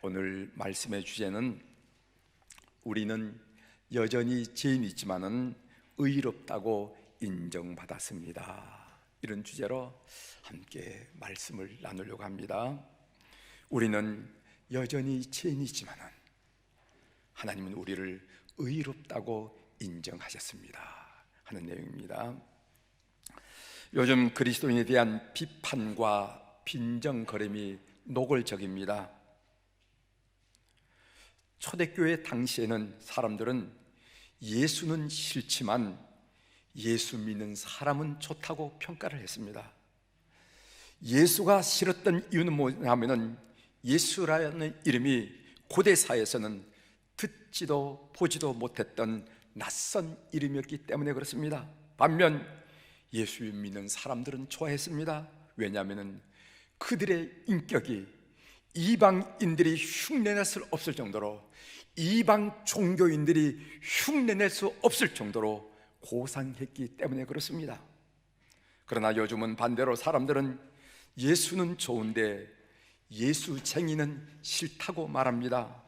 오늘 말씀의 주제는 우리는 여전히 죄인이지만은 의롭다고 인정받았습니다. 이런 주제로 함께 말씀을 나누려고 합니다. 우리는 여전히 죄인이지만은 하나님은 우리를 의롭다고 인정하셨습니다 하는 내용입니다. 요즘 그리스도인에 대한 비판과 빈정거림이 노골적입니다. 초대교회 당시에는 사람들은 예수는 싫지만 예수 믿는 사람은 좋다고 평가를 했습니다. 예수가 싫었던 이유는 뭐냐면은 예수라는 이름이 고대사에서는 듣지도 보지도 못했던 낯선 이름이었기 때문에 그렇습니다. 반면 예수 믿는 사람들은 좋아했습니다. 왜냐하면 그들의 인격이 이방인들이 흉내낼 수 없을 정도로, 이방 종교인들이 흉내낼 수 없을 정도로 고상했기 때문에 그렇습니다. 그러나 요즘은 반대로 사람들은 예수는 좋은데 예수쟁이는 싫다고 말합니다.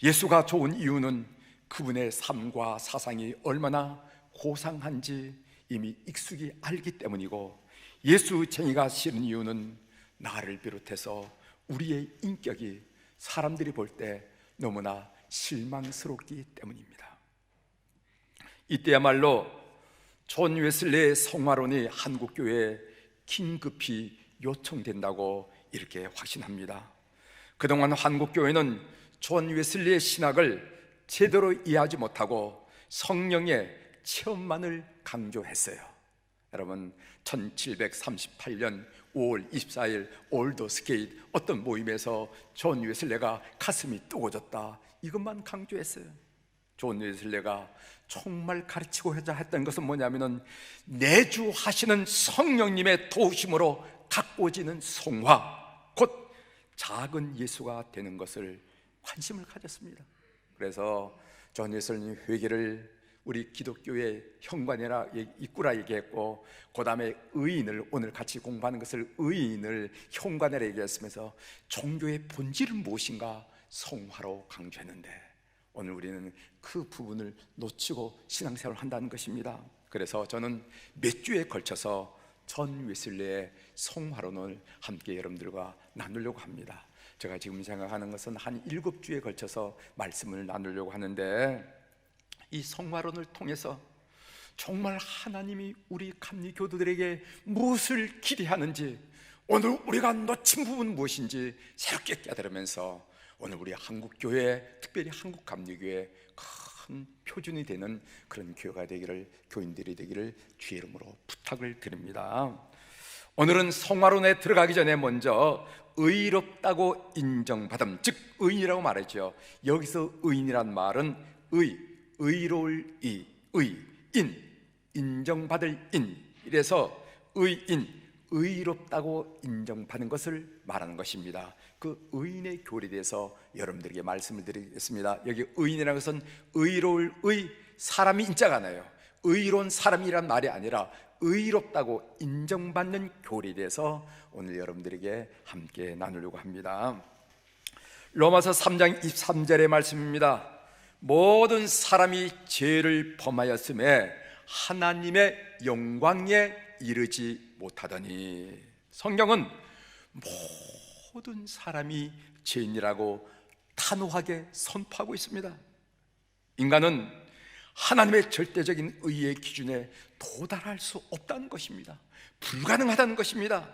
예수가 좋은 이유는 그분의 삶과 사상이 얼마나 고상한지 이미 익숙히 알기 때문이고, 예수쟁이가 싫은 이유는 나를 비롯해서 우리의 인격이 사람들이 볼 때 너무나 실망스럽기 때문입니다. 이때야말로 존 웨슬레의 성화론이 한국교회에 긴급히 요청된다고 이렇게 확신합니다. 그동안 한국교회는 존 웨슬레의 신학을 제대로 이해하지 못하고 성령의 체험만을 강조했어요. 여러분, 1738년 5월 24일 올더스게이트 어떤 모임에서 존 웨슬레가 가슴이 뜨거워졌다, 이것만 강조했어요. 존 웨슬레가 정말 가르치고자 했던 것은 뭐냐면은 내주하시는 성령님의 도우심으로 가꿔지는 성화, 곧 작은 예수가 되는 것을 관심을 가졌습니다. 그래서 존 웨슬레 회개를 우리 기독교의 현관이라 입구라 얘기했고, 그 다음에 의인을, 오늘 같이 공부하는 것을 의인을 현관이라 얘기했으면서 종교의 본질은 무엇인가 성화로 강조했는데, 오늘 우리는 그 부분을 놓치고 신앙생활을 한다는 것입니다. 그래서 저는 몇 주에 걸쳐서 존 웨슬레의 성화론을 함께 여러분들과 나누려고 합니다. 제가 지금 생각하는 것은 한 7주에 걸쳐서 말씀을 나누려고 하는데, 이 성화론을 통해서 정말 하나님이 우리 감리교도들에게 무엇을 기대하는지, 오늘 우리가 놓친 부분 무엇인지 새롭게 깨달으면서 오늘 우리 한국교회, 특별히 한국감리교회 큰 표준이 되는 그런 교회가 되기를, 교인들이 되기를 주의 이름으로 부탁을 드립니다. 오늘은 성화론에 들어가기 전에 먼저 의롭다고 인정받음, 즉 의인이라고 말했죠. 여기서 의인이란 말은 의로울 인, 인정받을 인, 이래서 의인, 의롭다고 인정받는 것을 말하는 것입니다. 그 의인의 교리에 대해서 여러분들에게 말씀을 드리겠습니다. 여기 의인이라는 것은 의로울 사람이 인자가 나요. 의로운 사람이란 말이 아니라 의롭다고 인정받는 교리에 대해서 오늘 여러분들에게 함께 나누려고 합니다. 로마서 3장 23절의 말씀입니다. 모든 사람이 죄를 범하였음에 하나님의 영광에 이르지 못하더니, 성경은 모든 사람이 죄인이라고 단호하게 선포하고 있습니다. 인간은 하나님의 절대적인 의의 기준에 도달할 수 없다는 것입니다. 불가능하다는 것입니다.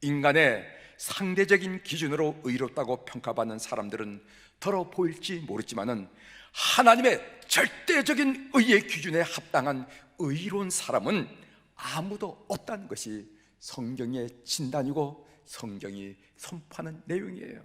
인간의 상대적인 기준으로 의롭다고 평가받는 사람들은 더러 보일지 모르지만은 하나님의 절대적인 의의 기준에 합당한 의로운 사람은 아무도 없다는 것이 성경의 진단이고 성경이 선포하는 내용이에요.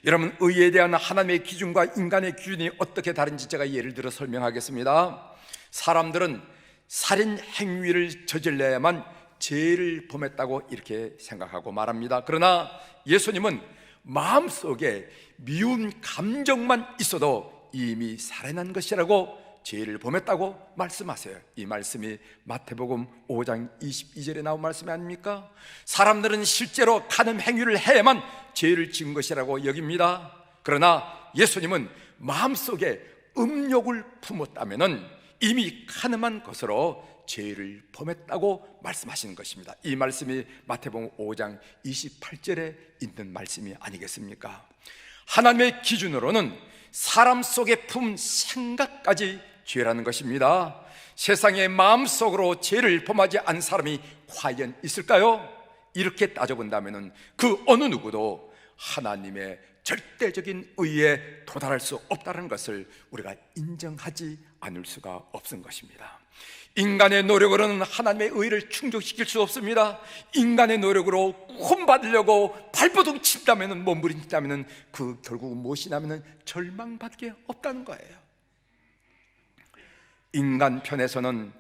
여러분, 의에 대한 하나님의 기준과 인간의 기준이 어떻게 다른지 제가 예를 들어 설명하겠습니다. 사람들은 살인 행위를 저질러야만 죄를 범했다고 이렇게 생각하고 말합니다. 그러나 예수님은 마음속에 미운 감정만 있어도 이미 살해난 것이라고 죄를 범했다고 말씀하세요. 이 말씀이 마태복음 5장 22절에 나온 말씀이 아닙니까? 사람들은 실제로 간음 행위를 해야만 죄를 지은 것이라고 여깁니다. 그러나 예수님은 마음속에 음욕을 품었다면 이미 간음한 것으로 죄를 범했다고 말씀하시는 것입니다. 이 말씀이 마태복음 5장 28절에 있는 말씀이 아니겠습니까? 하나님의 기준으로는 사람 속에 품은 생각까지 죄라는 것입니다. 세상의 마음속으로 죄를 범하지 않은 사람이 과연 있을까요? 이렇게 따져본다면 그 어느 누구도 하나님의 절대적인 의에 도달할 수 없다는 것을 우리가 인정하지 않을 수가 없는 것입니다. 인간의 노력으로는 하나님의 의를 충족시킬 수 없습니다. 인간의 노력으로 혼받으려고 발버둥 친다면, 몸부림친다면 그 결국은 무엇이냐면 절망밖에 없다는 거예요. 인간 편에서는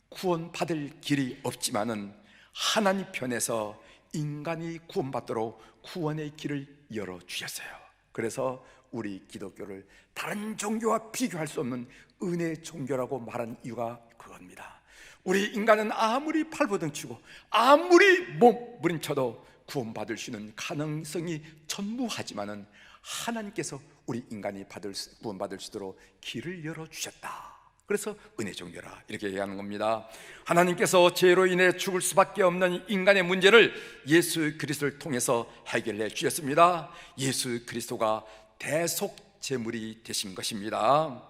구원받을 길이 없지만은 하나님 편에서 인간이 구원받도록 구원의 길을 열어주셨어요. 그래서 우리 기독교를 다른 종교와 비교할 수 없는 은혜 종교라고 말한 이유가 그겁니다. 우리 인간은 아무리 발버둥 치고 아무리 몸부림쳐도 구원받을 수 있는 가능성이 전무하지만은 하나님께서 우리 인간이 구원받을 수 있도록 길을 열어주셨다. 그래서 은혜 종교라 이렇게 얘기하는 겁니다. 하나님께서 죄로 인해 죽을 수밖에 없는 인간의 문제를 예수 그리스도를 통해서 해결해 주셨습니다. 예수 그리스도가 대속 제물이 되신 것입니다.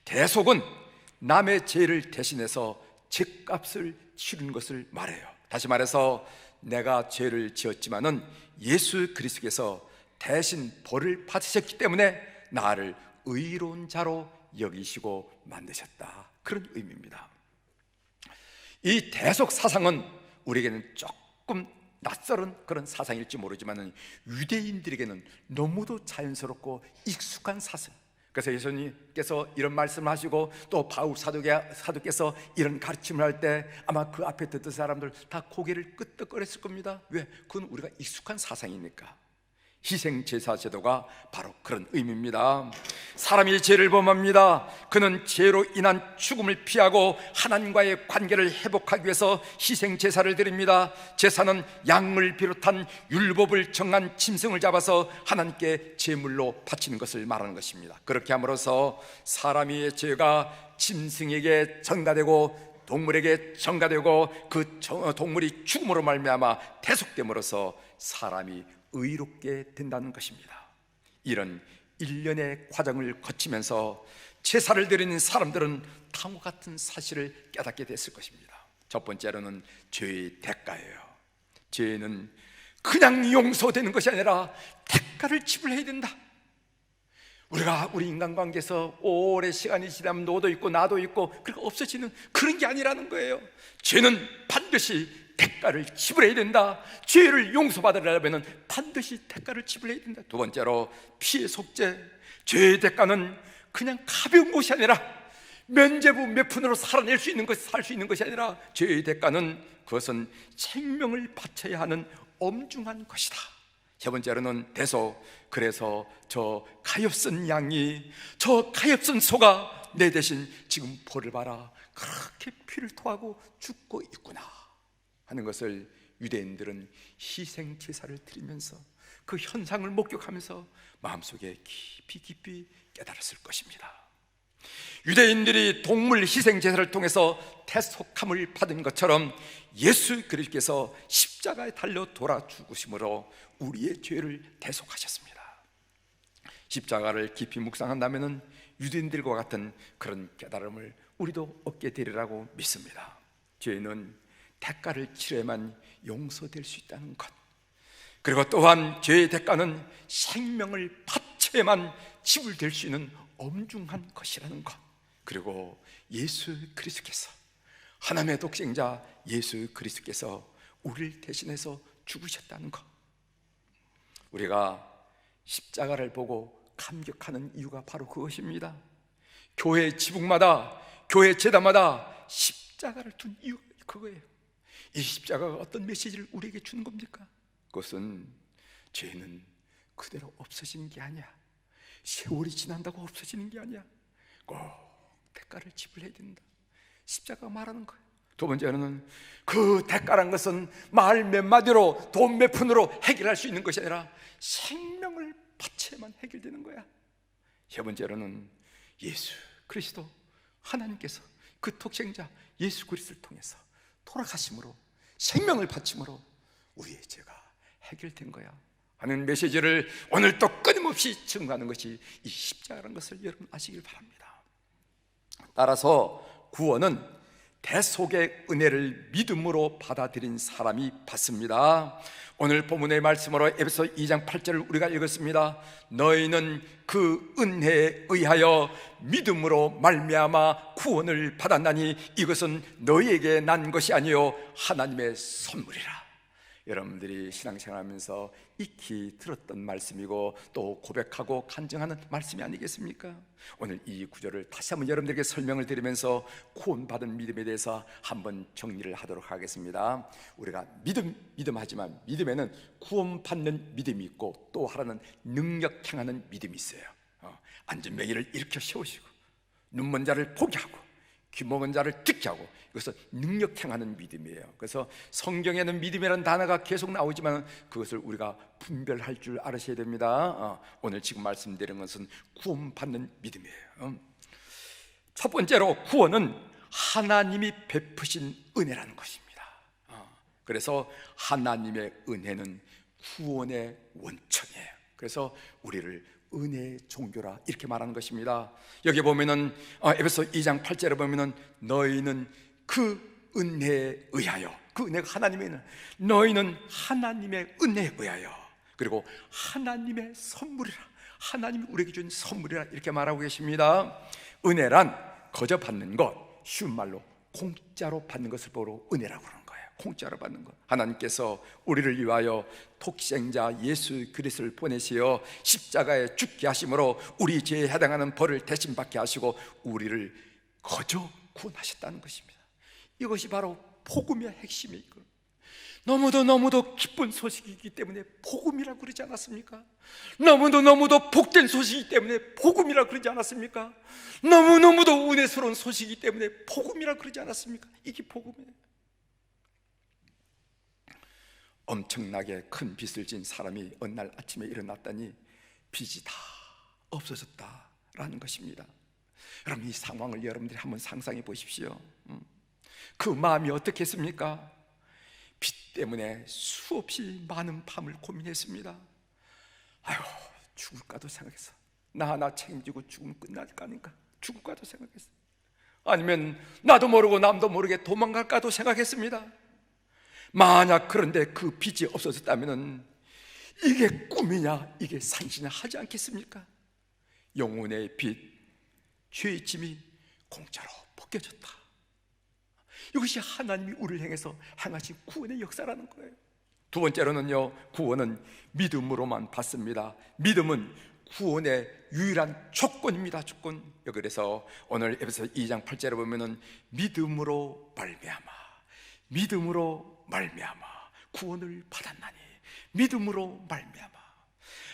대속은 남의 죄를 대신해서 죄값을 치르는 것을 말해요. 다시 말해서 내가 죄를 지었지만은 예수 그리스도께서 대신 벌을 받으셨기 때문에 나를 의로운 자로 여기시고 만드셨다, 그런 의미입니다. 이 대속 사상은 우리에게는 조금 낯설은 그런 사상일지 모르지만 유대인들에게는 너무도 자연스럽고 익숙한 사상. 그래서 예수님께서 이런 말씀을 하시고 또 바울 사도께서 이런 가르침을 할 때 아마 그 앞에 듣던 사람들 다 고개를 끄덕거렸을 겁니다. 왜? 그건 우리가 익숙한 사상이니까. 희생제사 제도가 바로 그런 의미입니다. 사람이 죄를 범합니다. 그는 죄로 인한 죽음을 피하고 하나님과의 관계를 회복하기 위해서 희생제사를 드립니다. 제사는 양을 비롯한 율법을 정한 짐승을 잡아서 하나님께 제물로 바치는 것을 말하는 것입니다. 그렇게 함으로써 사람의 죄가 짐승에게 전가되고 동물에게 전가되고 그 동물이 죽음으로 말미암아 대속됨으로써 사람이 의롭게 된다는 것입니다. 이런 일련의 과정을 거치면서 제사를 드리는 사람들은 다음과 같은 사실을 깨닫게 됐을 것입니다. 첫 번째로는 죄의 대가예요. 죄는 그냥 용서되는 것이 아니라 대가를 지불해야 된다. 우리 인간관계에서 오래 시간이 지나면 너도 있고 나도 있고 그리고 없어지는 그런 게 아니라는 거예요. 죄는 반드시 대가를 지불해야 된다. 죄를 용서받으려면 반드시 대가를 지불해야 된다. 두 번째로 피해 속죄. 죄의 대가는 그냥 가벼운 것이 아니라 면죄부 몇 푼으로 살아낼 수 있는 살 수 있는 것이 아니라 죄의 대가는 그것은 생명을 바쳐야 하는 엄중한 것이다. 세 번째로는 대속. 그래서 저 가엾은 양이, 저 가엾은 소가 내 대신 지금 벌을 봐라, 그렇게 피를 토하고 죽고 있구나 하는 것을 유대인들은 희생 제사를 드리면서 그 현상을 목격하면서 마음속에 깊이 깨달았을 것입니다. 유대인들이 동물 희생 제사를 통해서 대속함을 받은 것처럼 예수 그리스도께서 십자가에 달려 돌아 죽으심으로 우리의 죄를 대속하셨습니다. 십자가를 깊이 묵상한다면 유대인들과 같은 그런 깨달음을 우리도 얻게 되리라고 믿습니다. 죄는 대가를 치러야만 용서될 수 있다는 것, 그리고 또한 죄의 대가는 생명을 바쳐야만 지불될 수 있는 엄중한 것이라는 것, 그리고 예수 그리스도께서, 하나님의 독생자 예수 그리스도께서 우리를 대신해서 죽으셨다는 것, 우리가 십자가를 보고 감격하는 이유가 바로 그것입니다. 교회 지붕마다, 교회 제단마다 십자가를 둔 이유가 그거예요. 이 십자가가 어떤 메시지를 우리에게 주는 겁니까? 그것은 죄는 그대로 없어지는 게 아니야. 세월이 지난다고 없어지는 게 아니야. 꼭 대가를 지불해야 된다. 십자가가 말하는 거예요. 두 번째로는 그 대가란 것은 말 몇 마디로 돈 몇 푼으로 해결할 수 있는 것이 아니라 생명을 바쳐야만 해결되는 거야. 세 번째로는 예수 그리스도 하나님께서 그 독생자 예수 그리스도를 통해서 돌아가심으로 생명을 바침으로 우리의 죄가 해결된 거야 하는 메시지를 오늘 또 끊임없이 증거하는 것이 이 십자가라는 것을 여러분 아시길 바랍니다. 따라서 구원은 대속의 은혜를 믿음으로 받아들인 사람이 받습니다. 오늘 본문의 말씀으로 에베소 2장 8절을 우리가 읽었습니다. 너희는 그 은혜에 의하여 믿음으로 말미암아 구원을 받았나니 이것은 너희에게 난 것이 아니요 하나님의 선물이라. 여러분들이 신앙생활하면서 익히 들었던 말씀이고 또 고백하고 간증하는 말씀이 아니겠습니까? 오늘 이 구절을 다시 한번 여러분들에게 설명을 드리면서 구원받은 믿음에 대해서 한번 정리를 하도록 하겠습니다. 우리가 믿음하지만 믿음에는 구원받는 믿음이 있고 또 하나는 능력 행하는 믿음이 있어요. 앉은 맹인을 일으켜 세우시고 눈먼 자를 보게 하고 귀 먹은 자를 듣게 하고, 이것은 능력 행하는 믿음이에요. 그래서 성경에는 믿음이라는 단어가 계속 나오지만 그것을 우리가 분별할 줄 알으셔야 됩니다. 오늘 지금 말씀드리는 것은 구원받는 믿음이에요. 첫 번째로 구원은 하나님이 베푸신 은혜라는 것입니다. 그래서 하나님의 은혜는 구원의 원천이에요. 그래서 우리를 은혜의 종교라 이렇게 말하는 것입니다. 여기 보면은 에베소 2장 8절에 보면은 너희는 그 은혜에 의하여, 그 은혜가 하나님의 은혜, 너희는 하나님의 은혜에 의하여, 그리고 하나님의 선물이라, 하나님이 우리에게 준 선물이라 이렇게 말하고 계십니다. 은혜란 거저 받는 것, 쉬운 말로 공짜로 받는 것을 보러 은혜라고 그러는 거예요. 공짜로 받는 것. 하나님께서 우리를 위하여 독생자 예수 그리스도를 보내시어 십자가에 죽게 하심으로 우리 죄에 해당하는 벌을 대신 받게 하시고 우리를 거저 구원하셨다는 것입니다. 이것이 바로 복음의 핵심이에요. 너무도 기쁜 소식이기 때문에 복음이라고 그러지 않았습니까? 너무도 복된 소식이기 때문에 복음이라고 그러지 않았습니까? 너무도 은혜스러운 소식이기 때문에 복음이라고 그러지 않았습니까? 이게 복음이에요. 엄청나게 큰 빚을 진 사람이 어느 날 아침에 일어났더니 빚이 다 없어졌다라는 것입니다. 여러분, 이 상황을 여러분들이 한번 상상해 보십시오. 그 마음이 어떻겠습니까? 빚 때문에 수없이 많은 밤을 고민했습니다. 아유, 죽을까도 생각했어. 나 하나 책임지고 죽으면 끝날 거 아닌가? 죽을까도 생각했어. 아니면 나도 모르고 남도 모르게 도망갈까도 생각했습니다. 만약 그런데 그 빚이 없어졌다면 이게 꿈이냐 이게 상시냐 하지 않겠습니까? 영혼의 빚, 죄의 짐이 공짜로 벗겨졌다. 이것이 하나님이 우리를 향해서 행하신 구원의 역사라는 거예요. 두 번째로는요, 구원은 믿음으로만 받습니다. 믿음은 구원의 유일한 조건입니다. 조건. 그래서 오늘 에베소 2장 8절에 보면은 믿음으로 말미암아 구원을 받았나니, 믿음으로 말미암아.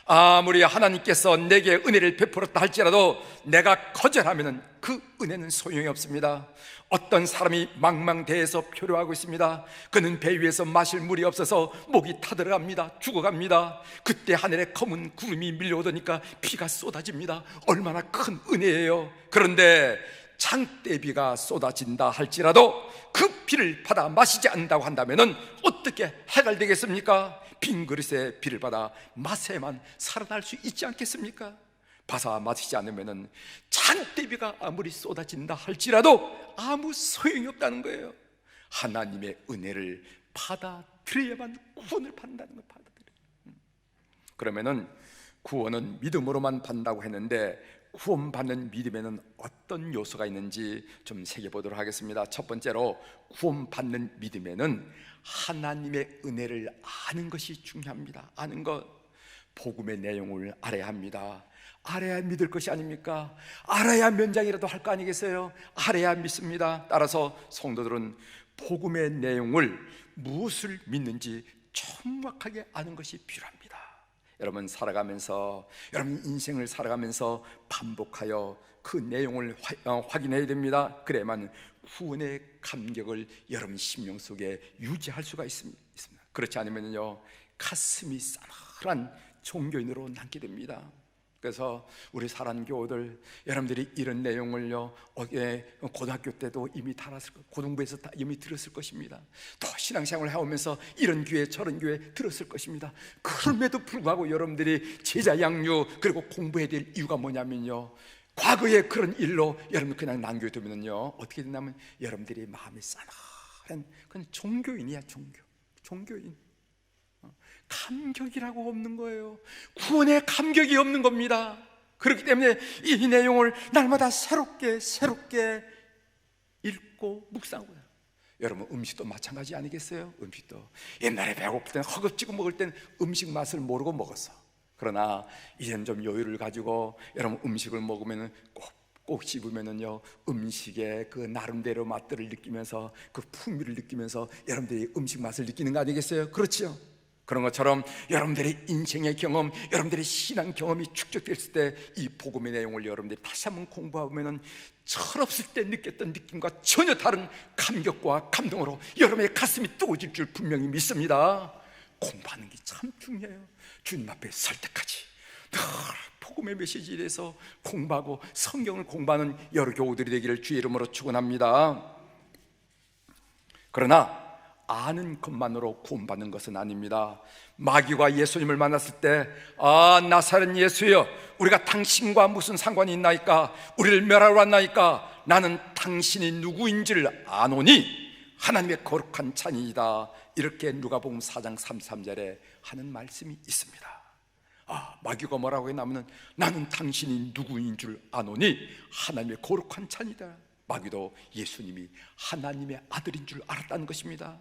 아무리 하나님께서 내게 은혜를 베풀었다 할지라도 내가 거절하면 그 은혜는 소용이 없습니다. 어떤 사람이 망망대해서 표류하고 있습니다. 그는 배 위에서 마실 물이 없어서 목이 타들어갑니다. 죽어갑니다. 그때 하늘에 검은 구름이 밀려오더니까 비가 쏟아집니다. 얼마나 큰 은혜예요. 그런데 장대비가 쏟아진다 할지라도 그 비를 받아 마시지 않는다고 한다면 어떻게 해결되겠습니까? 빈 그릇에 비를 받아 맛에만 살아날 수 있지 않겠습니까? 받아 마시지 않으면 장대비가 아무리 쏟아진다 할지라도 아무 소용이 없다는 거예요. 하나님의 은혜를 받아들여야만 구원을 받는다는 걸 받아들여요. 그러면은 구원은 믿음으로만 받는다고 했는데 구원받는 믿음에는 어떤 요소가 있는지 좀 새겨보도록 하겠습니다. 첫 번째로, 구원받는 믿음에는 하나님의 은혜를 아는 것이 중요합니다. 아는 것, 복음의 내용을 알아야 합니다. 알아야 믿을 것이 아닙니까? 알아야 면장이라도 할 거 아니겠어요? 알아야 믿습니다. 따라서 성도들은 복음의 내용을 무엇을 믿는지 정확하게 아는 것이 필요합니다. 여러분 살아가면서, 여러분 인생을 살아가면서 반복하여 그 내용을 확인해야 됩니다. 그래야만 구원의 감격을 여러분 심령 속에 유지할 수가 있습니다. 그렇지 않으면요, 가슴이 싸늘한 종교인으로 남게 됩니다. 그래서 우리 사랑교우들, 여러분들이 이런 내용을요, 고등학교 때도 이미 달았을 거예요. 고등부에서 다 이미 들었을 것입니다. 또 신앙생활을 해오면서 이런 교회 저런 교회 들었을 것입니다. 그럼에도 불구하고 여러분들이 제자 양육 그리고 공부해야 될 이유가 뭐냐면요, 과거에 그런 일로 여러분 그냥 남겨두면요 어떻게 된다면 여러분들이 마음이 싸늘한 그건 종교인이야. 종교인. 감격이라고 없는 거예요. 구원의 감격이 없는 겁니다. 그렇기 때문에 이 내용을 날마다 새롭게 읽고 묵상하고요. 여러분 음식도 마찬가지 아니겠어요? 음식도 옛날에 배고플 때는 허겁지겁 먹을 때는 음식 맛을 모르고 먹었어. 그러나 이제는 좀 여유를 가지고 여러분 음식을 먹으면 꼭 씹으면은요 음식의 그 나름대로 맛들을 느끼면서 그 풍미를 느끼면서 여러분들이 음식 맛을 느끼는 거 아니겠어요? 그렇죠? 그런 것처럼 여러분들의 인생의 경험, 여러분들의 신앙 경험이 축적됐을 때 이 복음의 내용을 여러분들이 다시 한번 공부하면은 철없을 때 느꼈던 느낌과 전혀 다른 감격과 감동으로 여러분의 가슴이 뜨거워질 줄 분명히 믿습니다. 공부하는 게 참 중요해요. 주님 앞에 설 때까지 늘 복음의 메시지에 대해서 공부하고 성경을 공부하는 여러 교우들이 되기를 주의 이름으로 축원합니다. 그러나 아는 것만으로 구원받는 것은 아닙니다. 마귀가 예수님을 만났을 때 나사렛 예수여, 우리가 당신과 무슨 상관이 있나이까? 우리를 멸하러 왔나이까? 나는 당신이 누구인지를 아노니 하나님의 거룩한 자니이다. 이렇게 누가복음 4장 33절에 하는 말씀이 있습니다. 마귀가 뭐라고 했냐면 나는 당신이 누구인 줄 아노니 하나님의 거룩한 자니다. 마귀도 예수님이 하나님의 아들인 줄 알았다는 것입니다.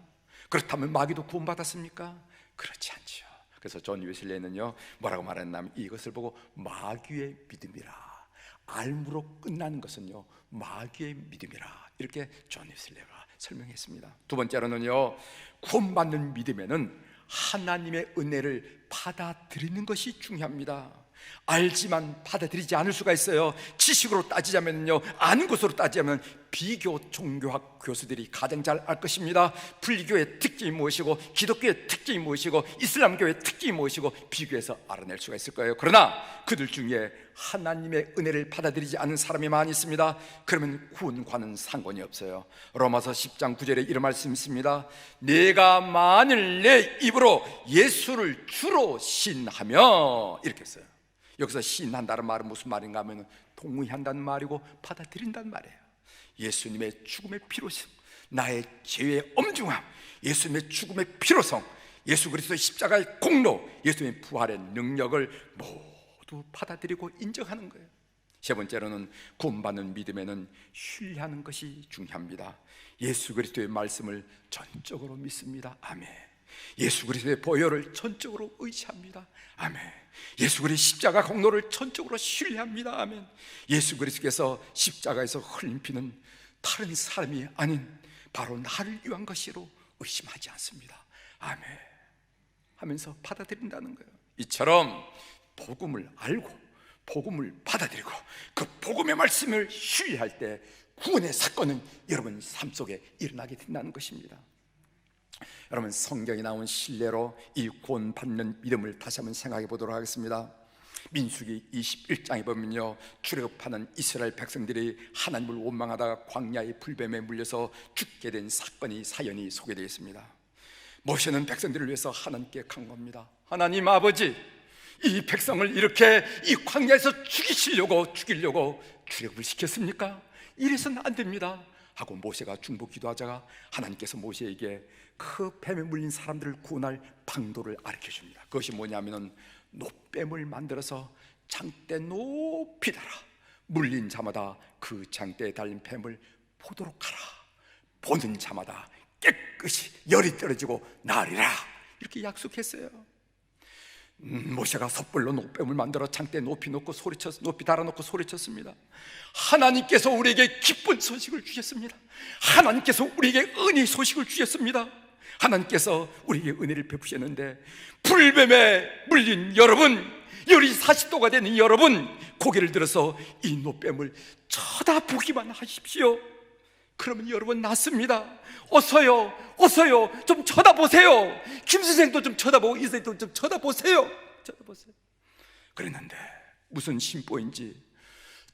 그렇다면 마귀도 구원받았습니까? 그렇지 않죠. 그래서 존 웨슬리는요 뭐라고 말했냐면 이것을 보고 마귀의 믿음이라, 알무로 끝나는 것은요 마귀의 믿음이라, 이렇게 존 웨슬리가 설명했습니다. 두 번째로는요, 구원받는 믿음에는 하나님의 은혜를 받아들이는 것이 중요합니다. 알지만 받아들이지 않을 수가 있어요. 지식으로 따지자면요, 아는 것으로 따지자면 비교 종교학 교수들이 가장 잘 알 것입니다. 불교의 특징이 무엇이고 기독교의 특징이 무엇이고 이슬람교의 특징이 무엇이고 비교해서 알아낼 수가 있을 거예요. 그러나 그들 중에 하나님의 은혜를 받아들이지 않는 사람이 많이 있습니다. 그러면 구원과는 상관이 없어요. 로마서 10장 9절에 이런 말씀이 있습니다. 내가 만일 내 입으로 예수를 주로 신하며, 이렇게 했어요. 여기서 신한다는 말은 무슨 말인가 하면 동의한다는 말이고 받아들인다는 말이에요. 예수님의 죽음의 필요성, 나의 죄의 엄중함, 예수님의 죽음의 필요성, 예수 그리스도의 십자가의 공로, 예수님의 부활의 능력을 모두 받아들이고 인정하는 거예요. 세 번째로는 구원받는 믿음에는 신뢰하는 것이 중요합니다. 예수 그리스도의 말씀을 전적으로 믿습니다. 아멘. 예수 그리스도의 보혈을 전적으로 의지합니다. 아멘. 예수 그리스도의 십자가 공로를 전적으로 신뢰합니다. 아멘. 예수 그리스도께서 십자가에서 흘린 피는 다른 사람이 아닌 바로 나를 위한 것이로 의심하지 않습니다. 아멘 하면서 받아들인다는 거예요. 이처럼 복음을 알고 복음을 받아들이고 그 복음의 말씀을 신뢰할 때 구원의 사건은 여러분 삶 속에 일어나게 된다는 것입니다. 여러분 성경에 나온 신뢰로 이 구원받는 믿음을 다시 한번 생각해 보도록 하겠습니다. 민수기 21장에 보면요, 출애굽하는 이스라엘 백성들이 하나님을 원망하다가 광야의 불뱀에 물려서 죽게 된 사연이 소개되어 있습니다. 모세는 백성들을 위해서 하나님께 간구합니다. 하나님 아버지, 이 백성을 이렇게 이 광야에서 죽이려고 출애굽을 시켰습니까? 이래서는 안 됩니다 하고 모세가 중보 기도하자가 하나님께서 모세에게 그 뱀에 물린 사람들을 구원할 방도를 가르쳐 줍니다. 그것이 뭐냐면은 놋뱀을 만들어서 장대 높이 달아 물린 자마다 그 장대에 달린 뱀을 보도록 하라. 보는 자마다 깨끗이 열이 떨어지고 나으리라. 이렇게 약속했어요. 모세가 섣불로 놋뱀을 만들어 장대에 높이 달아놓고 소리쳤습니다. 하나님께서 우리에게 기쁜 소식을 주셨습니다. 하나님께서 우리에게 은혜의 소식을 주셨습니다. 하나님께서 우리에게 은혜를 베푸셨는데, 불뱀에 물린 여러분, 열이 40도가 되는 여러분, 고개를 들어서 이 노뱀을 쳐다보기만 하십시오. 그러면 여러분 낫습니다. 어서요, 어서요, 좀 쳐다보세요. 김 선생도 좀 쳐다보고, 이 선생도 좀 쳐다보세요. 그랬는데 무슨 심보인지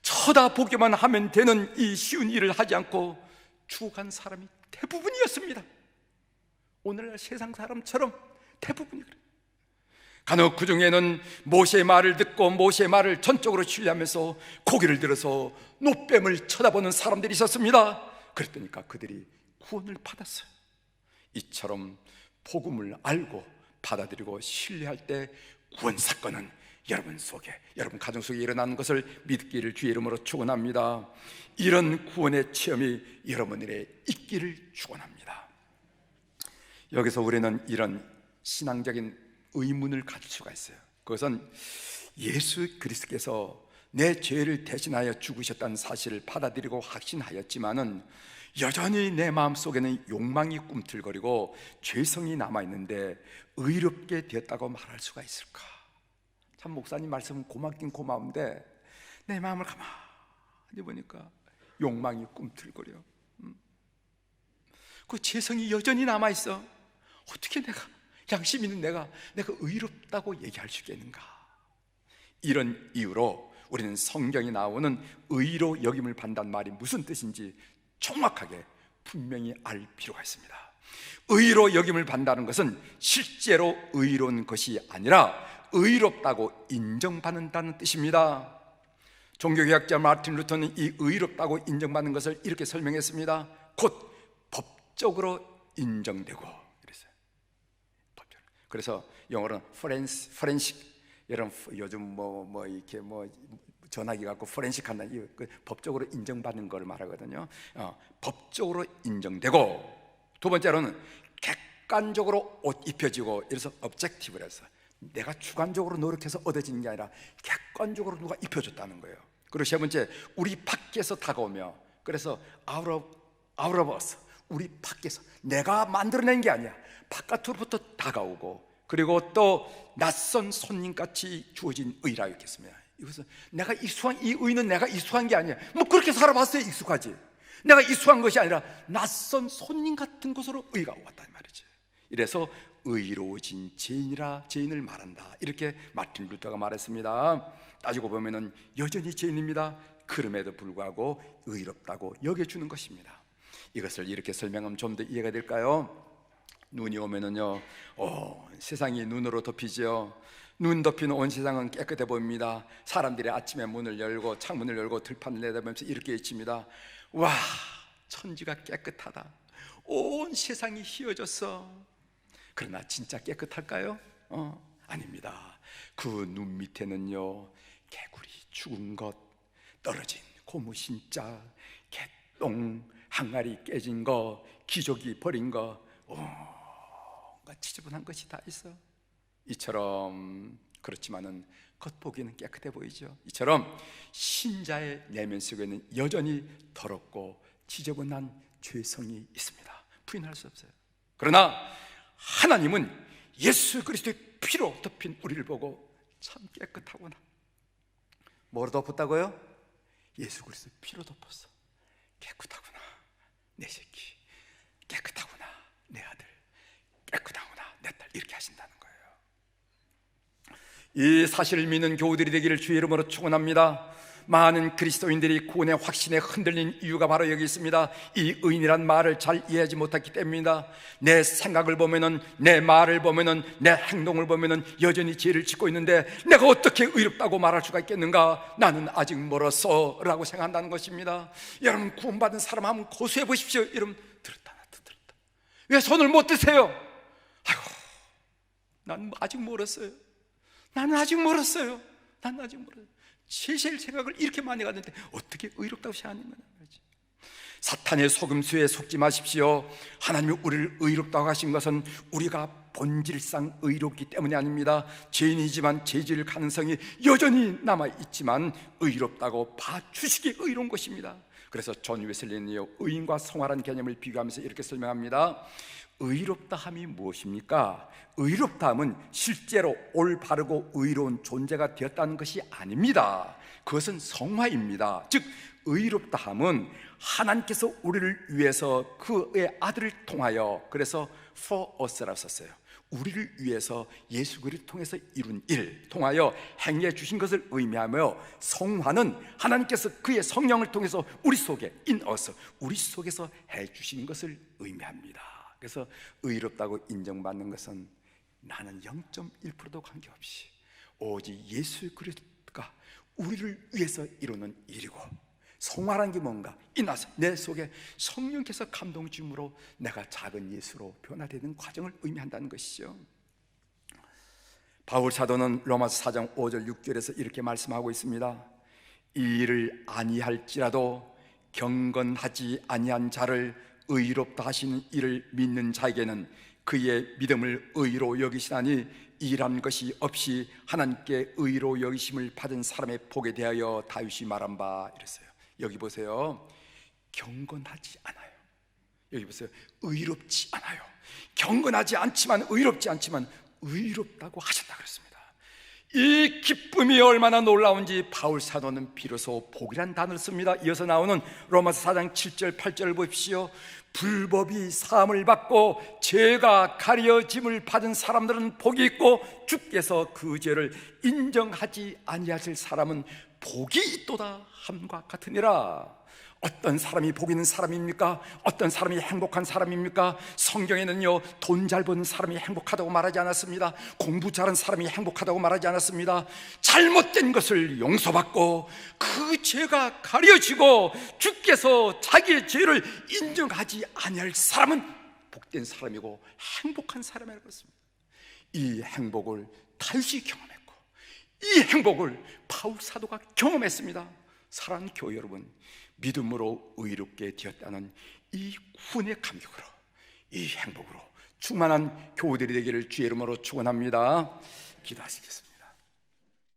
쳐다보기만 하면 되는 이 쉬운 일을 하지 않고 죽어간 사람이 대부분이었습니다. 오늘날 세상 사람처럼 대부분이 그래요. 간혹 그 중에는 모세의 말을 듣고 모세의 말을 전적으로 신뢰하면서 고개를 들어서 노뱀을 쳐다보는 사람들이 있었습니다. 그랬더니까 그들이 구원을 받았어요. 이처럼 복음을 알고 받아들이고 신뢰할 때 구원 사건은 여러분 속에, 여러분 가정 속에 일어나는 것을 믿기를 주의 이름으로 축원합니다. 이런 구원의 체험이 여러분들의 있기를 축원합니다. 여기서 우리는 이런 신앙적인 의문을 가질 수가 있어요. 그것은 예수 그리스도께서 내 죄를 대신하여 죽으셨다는 사실을 받아들이고 확신하였지만은 여전히 내 마음속에는 욕망이 꿈틀거리고 죄성이 남아있는데 의롭게 되었다고 말할 수가 있을까? 참 목사님 말씀은 고맙긴 고마운데 내 마음을 가만히 보니까 욕망이 꿈틀거려. 그 죄성이 여전히 남아있어. 어떻게 내가, 양심 있는 내가 의롭다고 얘기할 수 있겠는가? 이런 이유로 우리는 성경에 나오는 의로 여김을 받는다는 말이 무슨 뜻인지 정확하게 분명히 알 필요가 있습니다. 의로 여김을 받는다는 것은 실제로 의로운 것이 아니라 의롭다고 인정받는다는 뜻입니다. 종교개혁자 마틴 루터는 이 의롭다고 인정받는 것을 이렇게 설명했습니다. 곧 법적으로 인정되고 그랬어요. 그래서 영어로는 포렌식, 여러분 요즘 이렇게 전화기 갖고 포렌식 한다, 법적으로 인정받는 걸 말하거든요. 법적으로 인정되고, 두 번째로는 객관적으로 옷 입혀지고, 이래서 objective라서 내가 주관적으로 노력해서 얻어지는 게 아니라 객관적으로 누가 입혀줬다는 거예요. 그리고 세 번째, 우리 밖에서 다가오며, 그래서 out of us, 우리 밖에서 내가 만들어낸 게 아니야, 바깥으로부터 다가오고, 그리고 또 낯선 손님같이 주어진 의라 했겠습니다. 이것은 내가 익숙한, 이 의는 내가 익숙한 게 아니야. 그렇게 살아봤어야 익숙하지. 내가 익숙한 것이 아니라 낯선 손님 같은 것으로 의가 왔단 말이지. 이래서 의로워진 죄인을 말한다, 이렇게 마틴 루터가 말했습니다. 따지고 보면은 여전히 죄인입니다. 그럼에도 불구하고 의롭다고 여겨주는 것입니다. 이것을 이렇게 설명하면 좀 더 이해가 될까요? 눈이 오면은요, 세상이 눈으로 덮이죠. 눈 덮인 온 세상은 깨끗해 보입니다. 사람들이 아침에 문을 열고 창문을 열고 들판을 내다보면서 이렇게 외칩니다. 와, 천지가 깨끗하다. 온 세상이 희어졌어. 그러나 진짜 깨끗할까요? 아닙니다. 그 눈 밑에는요, 개구리 죽은 것, 떨어진 고무신자, 개똥, 항아리 깨진 거, 기저귀 버린 거, 지저분한 것이 다 있어. 이처럼, 그렇지만은 겉보기는 깨끗해 보이죠. 이처럼 신자의 내면 속에는 여전히 더럽고 지저분한 죄성이 있습니다. 부인할 수 없어요. 그러나 하나님은 예수 그리스도의 피로 덮인 우리를 보고 참 깨끗하구나. 뭐로 덮었다고요? 예수 그리스도의 피로 덮었어. 깨끗하구나 내 새끼, 깨끗하구나 내 아들, 깨끗하구나 내 딸, 이렇게 하신다는 거예요. 이 사실을 믿는 교우들이 되기를 주의 이름으로 축원합니다. 많은 그리스도인들이 구원의 확신에 흔들린 이유가 바로 여기 있습니다. 이 의인이란 말을 잘 이해하지 못했기 때문입니다. 내 생각을 보면은, 내 말을 보면은, 내 행동을 보면은 여전히 죄를 짓고 있는데 내가 어떻게 의롭다고 말할 수가 있겠는가? 나는 아직 멀었어 라고 생각한다는 것입니다. 여러분, 구원받은 사람 한번 고수해 보십시오. 여러분, 들었다 놨다 들었다. 왜 손을 못 드세요? 아이고, 난 아직 멀었어요. 나는 아직 멀었어요. 나는 아직 멀었어요. 제일 생각을 이렇게 많이 가는데 어떻게 의롭다고 생각하는 거냐. 사탄의 속임수에 속지 마십시오. 하나님이 우리를 의롭다고 하신 것은 우리가 본질상 의롭기 때문이 아닙니다. 죄인이지만 죄 지을 가능성이 여전히 남아있지만 의롭다고 봐주시기에 의로운 것입니다. 그래서 존 웨슬리는요, 의인과 성화라는 개념을 비교하면서 이렇게 설명합니다. 의롭다함이 무엇입니까? 의롭다함은 실제로 올바르고 의로운 존재가 되었다는 것이 아닙니다. 그것은 성화입니다. 즉 의롭다함은 하나님께서 우리를 위해서 그의 아들을 통하여, 그래서 for us라고 썼어요. 우리를 위해서 예수 그리스도를 통해서 이룬 일, 통하여 행해 주신 것을 의미하며, 성화는 하나님께서 그의 성령을 통해서 우리 속에 in us, 우리 속에서 해 주신 것을 의미합니다. 그래서 의롭다고 인정받는 것은 나는 0.1%도 관계없이 오직 예수 그리스도가 우리를 위해서 이루는 일이고, 성화라는 게 뭔가? 이나서 내 속에 성령께서 감동 주심으로 내가 작은 예수로 변화되는 과정을 의미한다는 것이죠. 바울 사도는 로마서 4장 5절 6절에서 이렇게 말씀하고 있습니다. 이 일을 아니할지라도 경건하지 아니한 자를 의롭다 하시는 이를 믿는 자에게는 그의 믿음을 의로 여기시나니 일한 것이 없이 하나님께 의로 여기심을 받은 사람의 복에 대하여 다윗이 말한 바 이랬어요. 여기 보세요. 경건하지 않아요. 여기 보세요. 의롭지 않아요. 경건하지 않지만, 의롭지 않지만 의롭다고 하셨다 그랬습니다. 이 기쁨이 얼마나 놀라운지 바울 사도는 비로소 복이란 단어를 씁니다. 이어서 나오는 로마서 4장 7절 8절을 보십시오. 불법이 사함을 받고 죄가 가려짐을 받은 사람들은 복이 있고, 주께서 그 죄를 인정하지 아니하실 사람은 복이 있도다 함과 같으니라. 어떤 사람이 복 있는 사람입니까? 어떤 사람이 행복한 사람입니까? 성경에는요, 돈 잘 버는 사람이 행복하다고 말하지 않았습니다. 공부 잘하는 사람이 행복하다고 말하지 않았습니다. 잘못된 것을 용서받고 그 죄가 가려지고 주께서 자기의 죄를 인정하지 아니할 사람은 복된 사람이고 행복한 사람이라고 했습니다. 이 행복을 다윗이 경험했고, 이 행복을 바울 사도가 경험했습니다. 사랑하는 교회 여러분, 믿음으로 의롭게 되었다는 이 구원의 감격으로, 이 행복으로 충만한 교우들이 되기를 주의 이름으로 축원합니다. 기도하시겠습니다.